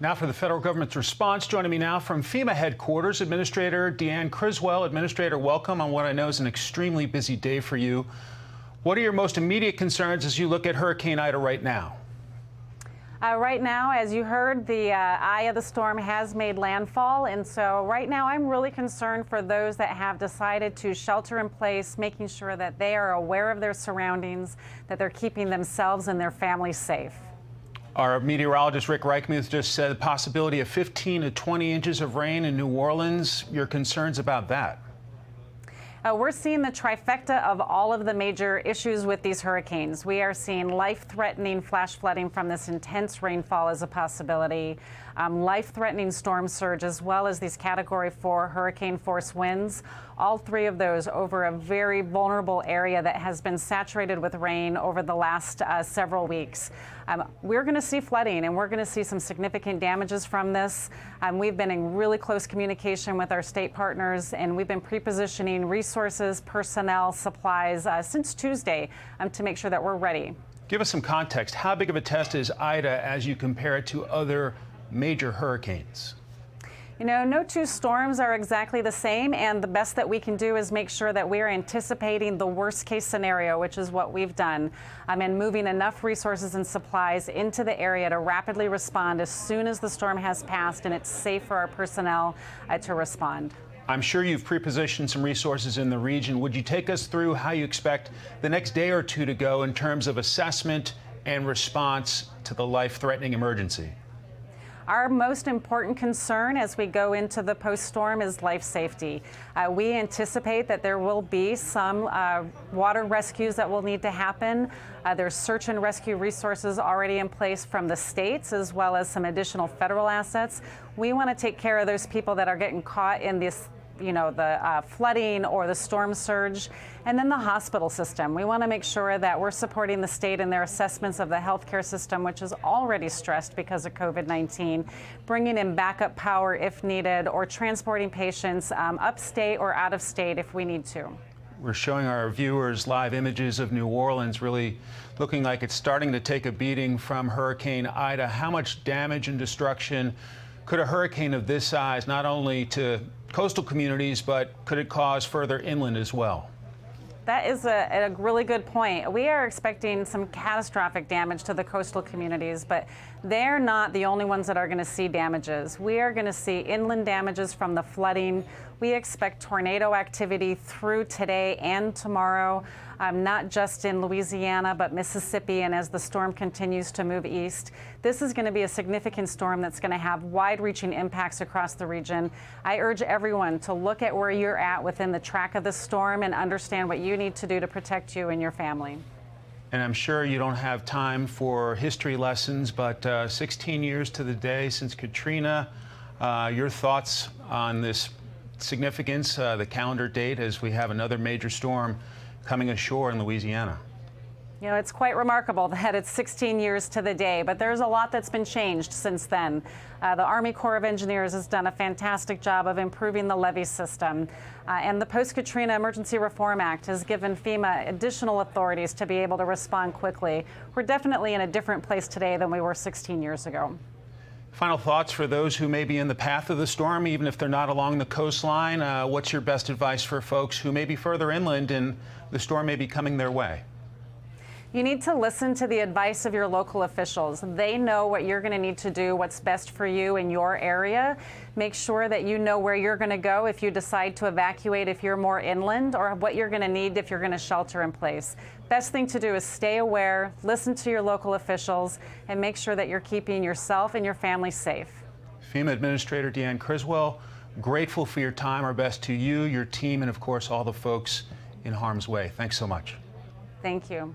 Now for the federal government's response. Joining me now from FEMA headquarters, Administrator Deanne Criswell. Administrator, welcome on what I know is an extremely busy day for you. What are your most immediate concerns as you look at Hurricane Ida right now? Right now, as you heard, the eye of the storm has made landfall, and so right now I'm really concerned for those that have decided to shelter in place, making sure that they are aware of their surroundings, that they're keeping themselves and their families safe. Our meteorologist Rick Reichmuth just said the possibility of 15 to 20 inches of rain in New Orleans. Your concerns about that? We're seeing the trifecta of all of the major issues with these hurricanes. We are seeing life-threatening flash flooding from this intense rainfall as a possibility, life-threatening storm surge, as well as these Category 4 hurricane force winds. All three of those over a very vulnerable area that has been saturated with rain over the last several weeks. We're going to see flooding, and we're going to see some significant damages from this. We've been in really close communication with our state partners, and we've been pre-positioning resources, personnel, supplies since Tuesday to make sure that we're ready. Give us some context. How big of a test is Ida as you compare it to other major hurricanes? You know, no two storms are exactly the same, and the best that we can do is make sure that we're anticipating the worst case scenario, which is what we've done, and moving enough resources and supplies into the area to rapidly respond as soon as the storm has passed and it's safe for our personnel to respond. I'm sure you've pre-positioned some resources in the region. Would you take us through how you expect the next day or two to go in terms of assessment and response to the life-threatening emergency? Our most important concern as we go into the post-storm is life safety. We anticipate that there will be some water rescues that will need to happen. There's search and rescue resources already in place from the states, as well as some additional federal assets. We want to take care of those people that are getting caught in this, the flooding or the storm surge, and then the hospital system. We want to make sure that we're supporting the state in their assessments of the healthcare system, which is already stressed because of COVID-19, bringing in backup power if needed, or transporting patients upstate or out of state if we need to. We're showing our viewers live images of New Orleans, really looking like it's starting to take a beating from Hurricane Ida. How much damage and destruction could a hurricane of this size, not only to coastal communities, but could it cause further inland as well? That is a really good point. We are expecting some catastrophic damage to the coastal communities, but they're not the only ones that are going to see damages. We are going to see inland damages from the flooding. We expect tornado activity through today and tomorrow, not just in Louisiana, but Mississippi, and as the storm continues to move east. This is going to be a significant storm that's going to have wide-reaching impacts across the region. I urge everyone to look at where you're at within the track of the storm and understand what you need to do to protect you and your family. And I'm sure you don't have time for history lessons, but 16 years to the day since Katrina, your thoughts on this significance, the calendar date, as we have another major storm coming ashore in Louisiana? You know, it's quite remarkable that it's 16 years to the day, but there's a lot that's been changed since then. The Army Corps of Engineers has done a fantastic job of improving the levee system, and the Post-Katrina Emergency Reform Act has given FEMA additional authorities to be able to respond quickly. We're definitely in a different place today than we were 16 years ago. Final thoughts for those who may be in the path of the storm, even if they're not along the coastline. What's your best advice for folks who may be further inland and the storm may be coming their way? You need to listen to the advice of your local officials. They know what you're going to need to do, what's best for you in your area. Make sure that you know where you're going to go if you decide to evacuate if you're more inland, or what you're going to need if you're going to shelter in place. Best thing to do is stay aware, listen to your local officials, and make sure that you're keeping yourself and your family safe. FEMA Administrator Deanne Criswell, grateful for your time. Our best to you, your team, and of course all the folks in harm's way. Thanks so much. Thank you.